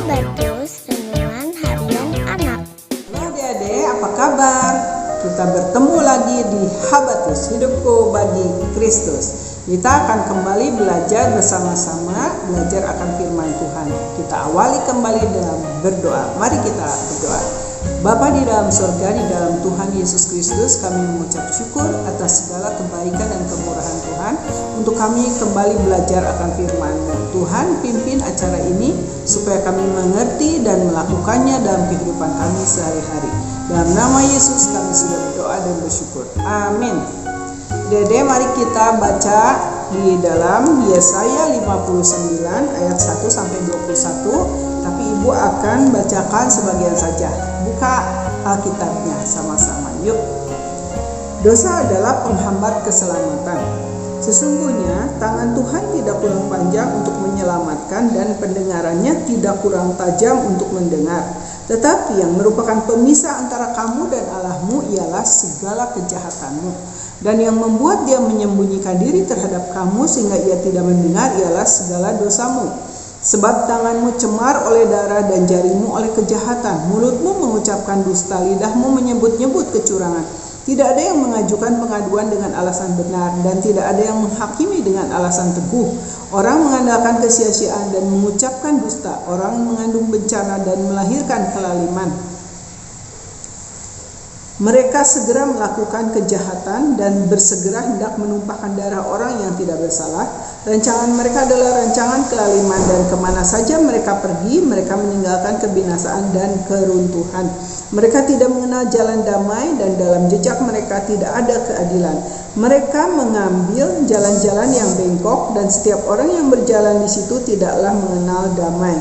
Kabar Plus Renungan Harian Anak. Halo adik-adik, apa kabar? Kita bertemu lagi di Habatus Hidupku Bagi Kristus. Kita akan kembali belajar bersama-sama, belajar akan firman Tuhan. Kita awali kembali dengan berdoa. Mari kita berdoa. Bapa di dalam surga, di dalam Tuhan Yesus Kristus, kami mengucap syukur atas segala kebaikan dan kemurahan Tuhan untuk kami kembali belajar akan firman-Mu. Tuhan, pimpin acara ini supaya kami mengerti dan melakukannya dalam kehidupan kami sehari-hari. Dalam nama Yesus kami sudah berdoa dan bersyukur. Amin. Dede, mari kita baca di dalam Yesaya 59 ayat 1 sampai 21. Tapi Ibu akan bacakan sebagian saja. Buka Alkitabnya sama-sama. Yuk. Dosa adalah penghambat keselamatan. Sesungguhnya tangan Tuhan tidak kurang panjang untuk menyelamatkan dan pendengarannya tidak kurang tajam untuk mendengar. Tetapi yang merupakan pemisah antara kamu dan Allahmu ialah segala kejahatanmu. Dan yang membuat dia menyembunyikan diri terhadap kamu sehingga ia tidak mendengar ialah segala dosamu. Sebab tanganmu cemar oleh darah dan jarimu oleh kejahatan. Mulutmu mengucapkan dusta, lidahmu menyebut-nyebut kecurangan. Tidak ada yang mengajukan pengaduan dengan alasan benar, dan tidak ada yang menghakimi dengan alasan teguh. Orang mengandalkan kesia-siaan dan mengucapkan dusta. Orang mengandung bencana dan melahirkan kelaliman. Mereka segera melakukan kejahatan dan bersegera hendak menumpahkan darah orang yang tidak bersalah. Rancangan mereka adalah rancangan kelaliman, dan kemana saja mereka pergi, mereka meninggalkan kebinasaan dan keruntuhan. Mereka tidak mengenal jalan damai, dan dalam jejak mereka tidak ada keadilan. Mereka mengambil jalan-jalan yang bengkok, dan setiap orang yang berjalan di situ tidaklah mengenal damai.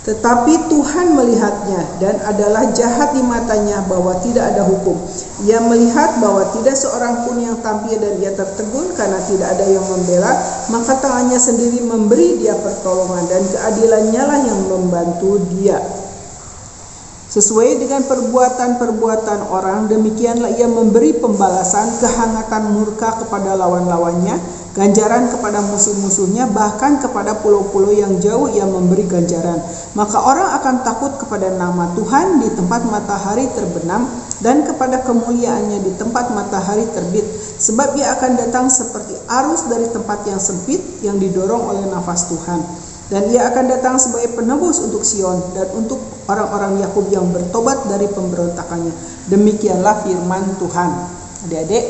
Tetapi Tuhan melihatnya dan adalah jahat di matanya bahwa tidak ada hukum. Ia melihat bahwa tidak seorang pun yang tampil dan ia tertegun karena tidak ada yang membela, maka tangannya sendiri memberi dia pertolongan dan keadilannya lah yang membantu dia. Sesuai dengan perbuatan-perbuatan orang, demikianlah ia memberi pembalasan kehangatan murka kepada lawan-lawannya, ganjaran kepada musuh-musuhnya, bahkan kepada pulau-pulau yang jauh ia memberi ganjaran. Maka orang akan takut kepada nama Tuhan di tempat matahari terbenam dan kepada kemuliaannya di tempat matahari terbit. Sebab ia akan datang seperti arus dari tempat yang sempit yang didorong oleh nafas Tuhan. Dan ia akan datang sebagai penebus untuk Sion dan untuk orang-orang Yakub yang bertobat dari pemberontakannya. Demikianlah firman Tuhan. Adik-adik,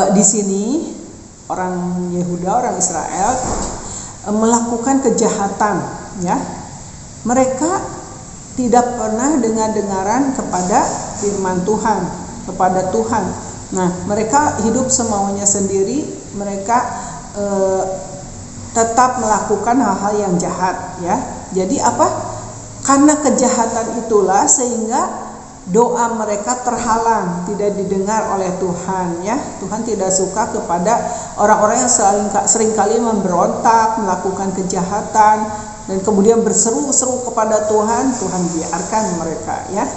di sini orang Yehuda, orang Israel melakukan kejahatan, ya. Mereka tidak pernah dengar-dengaran kepada firman Tuhan, kepada Tuhan. Nah, mereka hidup semaunya sendiri, mereka tetap melakukan hal-hal yang jahat, ya. Jadi apa? Karena kejahatan itulah sehingga doa mereka terhalang, tidak didengar oleh Tuhan, ya. Tuhan tidak suka kepada orang-orang yang seringkali memberontak, melakukan kejahatan dan kemudian berseru-seru kepada Tuhan. Tuhan biarkan mereka, ya.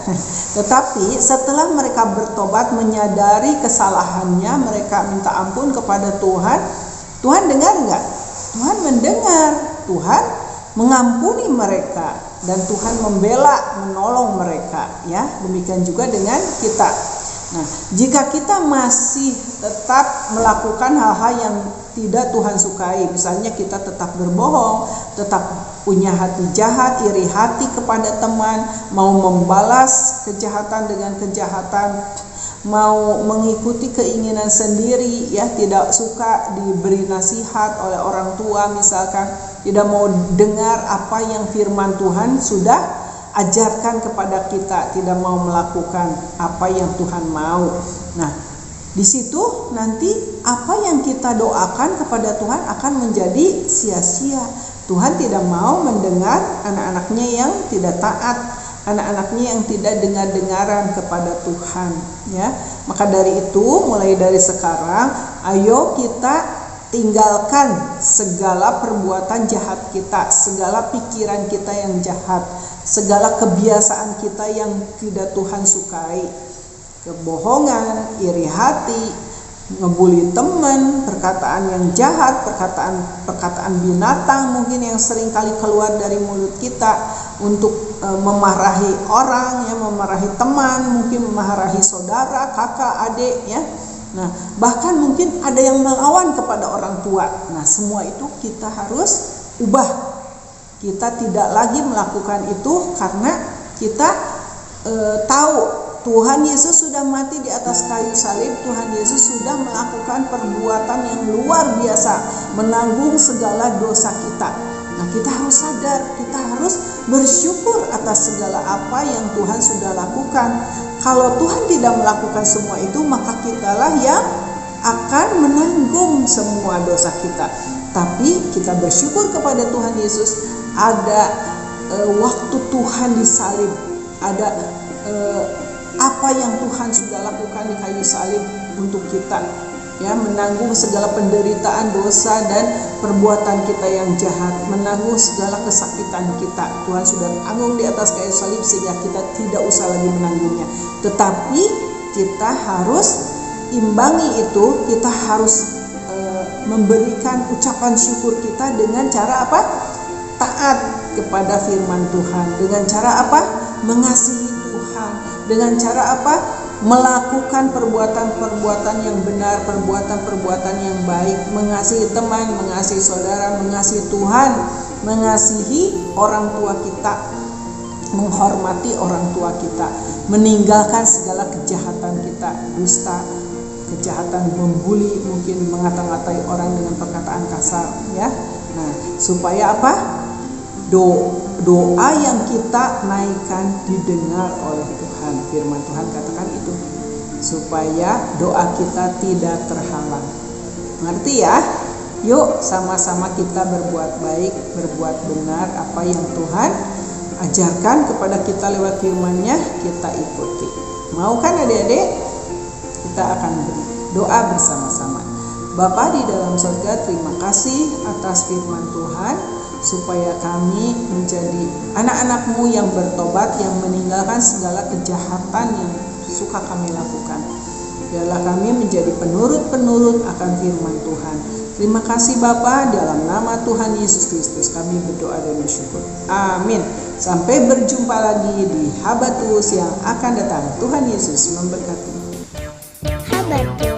Tetapi setelah mereka bertobat, menyadari kesalahannya, mereka minta ampun kepada Tuhan. Tuhan dengar enggak? Tuhan mendengar, Tuhan mengampuni mereka, dan Tuhan membela, menolong mereka, ya. Demikian juga dengan kita. Nah, jika kita masih tetap melakukan hal-hal yang tidak Tuhan sukai, misalnya kita tetap berbohong, tetap punya hati jahat, iri hati kepada teman, mau membalas kejahatan dengan kejahatan, mau mengikuti keinginan sendiri, ya, tidak suka diberi nasihat oleh orang tua misalkan, tidak mau dengar apa yang firman Tuhan sudah ajarkan kepada kita, tidak mau melakukan apa yang Tuhan mau. Nah, di situ nanti apa yang kita doakan kepada Tuhan akan menjadi sia-sia. Tuhan tidak mau mendengar anak-anaknya yang tidak taat, anak-anaknya yang tidak dengar-dengaran kepada Tuhan, ya. Maka dari itu, mulai dari sekarang, ayo kita tinggalkan segala perbuatan jahat kita, segala pikiran kita yang jahat, segala kebiasaan kita yang tidak Tuhan sukai. Kebohongan, iri hati, ngebully teman, perkataan yang jahat, perkataan binatang mungkin yang sering kali keluar dari mulut kita untuk memarahi orang, ya, memarahi teman, mungkin memarahi saudara, kakak, adik, ya. Nah, bahkan mungkin ada yang melawan kepada orang tua. Nah, semua itu kita harus ubah. Kita tidak lagi melakukan itu karena kita tahu Tuhan Yesus sudah mati di atas kayu salib. Tuhan Yesus sudah melakukan perbuatan yang luar biasa, menanggung segala dosa kita. Nah, kita harus sadar, kita harus bersyukur atas segala apa yang Tuhan sudah lakukan. Kalau Tuhan tidak melakukan semua itu, maka kitalah yang akan menanggung semua dosa kita. Tapi kita bersyukur kepada Tuhan Yesus, ada waktu Tuhan disalib, ada apa yang Tuhan sudah lakukan di kayu salib untuk kita, ya, menanggung segala penderitaan, dosa dan perbuatan kita yang jahat, menanggung segala kesakitan kita. Tuhan sudah tanggung di atas kayu salib sehingga kita tidak usah lagi menanggungnya. Tetapi kita harus imbangi itu, kita harus memberikan ucapan syukur kita dengan cara apa? Taat kepada firman Tuhan. Dengan cara apa? Mengasihi Tuhan. Dengan cara apa? Melakukan perbuatan-perbuatan yang benar, perbuatan-perbuatan yang baik, mengasihi teman, mengasihi saudara, mengasihi Tuhan, mengasihi orang tua kita, menghormati orang tua kita, meninggalkan segala kejahatan kita, dusta, kejahatan membuli, mungkin mengata-ngatai orang dengan perkataan kasar, ya. Nah, supaya apa? Doa yang kita naikkan didengar oleh Tuhan. Firman Tuhan katakan itu, supaya doa kita tidak terhalang. Ngerti ya? Yuk sama-sama kita berbuat baik, berbuat benar apa yang Tuhan ajarkan kepada kita lewat firman-Nya, kita ikuti. Mau kan adik-adik? Kita akan berdoa bersama-sama. Bapa di dalam surga, terima kasih atas firman Tuhan, supaya kami menjadi anak-anak-Mu yang bertobat, yang meninggalkan segala kejahatan yang suka kami lakukan. Biarlah kami menjadi penurut-penurut akan firman Tuhan. Terima kasih Bapa, dalam nama Tuhan Yesus Kristus kami berdoa dan bersyukur. Amin. Sampai berjumpa lagi di Habatus yang akan datang. Tuhan Yesus memberkati. Habatus.